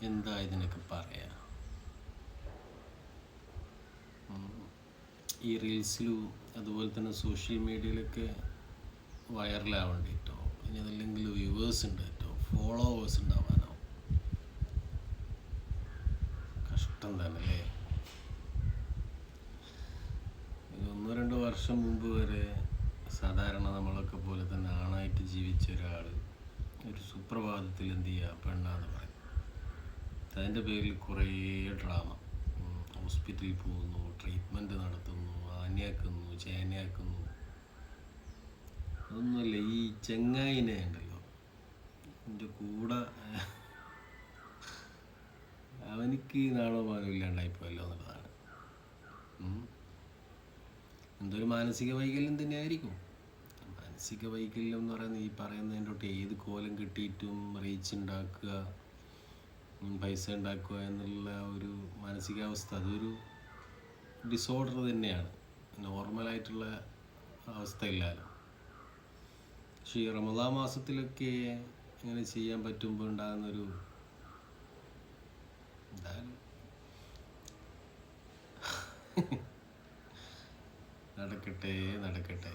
എന്താ ഇതിനൊക്കെ പറയാ, ഈ റീൽസിലും അതുപോലെ തന്നെ സോഷ്യൽ മീഡിയയിലൊക്കെ വൈറലാവാൻ കേട്ടോ. ഇനി അതല്ലെങ്കിൽ വ്യൂവേഴ്സ് ഉണ്ട് കേട്ടോ, ഫോളോവേഴ്സ് ഉണ്ടാവാനോ. കഷ്ടം തന്നെ അല്ലേ. 1-2 വർഷം മുമ്പ് വരെ സാധാരണ നമ്മളൊക്കെ പോലെ തന്നെ ആണായിട്ട് ജീവിച്ച ഒരാൾ ഒരു സുപ്രഭാതത്തിൽ എന്ത് ചെയ്യുക, പെണ്ണാന്ന് പറയും. അതിൻ്റെ പേരിൽ കുറേ ഡ്രാമ. ഹോസ്പിറ്റലിൽ പോകുന്നു, ട്രീറ്റ്മെൻറ്റ് നടത്തുന്നു, ആനയാക്കുന്നു, ചേനയാക്കുന്നു. അതൊന്നുമല്ല, ഈ ചെങ്ങായിനെ ഉണ്ടല്ലോ, എൻ്റെ കൂടെ അവനിക്ക് നാളോ മാനോ ഇല്ലാണ്ടായിപ്പോയല്ലോ എന്നുള്ളതാണ്. എന്തൊരു മാനസിക വൈകല്യം തന്നെയായിരിക്കും. മാനസിക വൈകല്യം എന്ന് പറയുന്നത് ഈ പറയുന്നതിൻ്റെ തൊട്ട് ഏത് കോലം കിട്ടിയിട്ടും റീച്ച് ഉണ്ടാക്കുക, പൈസ ഉണ്ടാക്കുക എന്നുള്ള ഒരു മാനസികാവസ്ഥ, അതൊരു ഡിസോർഡർ തന്നെയാണ്. നോർമലായിട്ടുള്ള അവസ്ഥയില്ലല്ലോ. പക്ഷേ ഈ റമദാൻ മാസത്തിലൊക്കെ ഇങ്ങനെ ചെയ്യാൻ പറ്റുമ്പോൾ ഉണ്ടാകുന്നൊരു എന്തായാലും നടക്കട്ടെ നടക്കട്ടെ.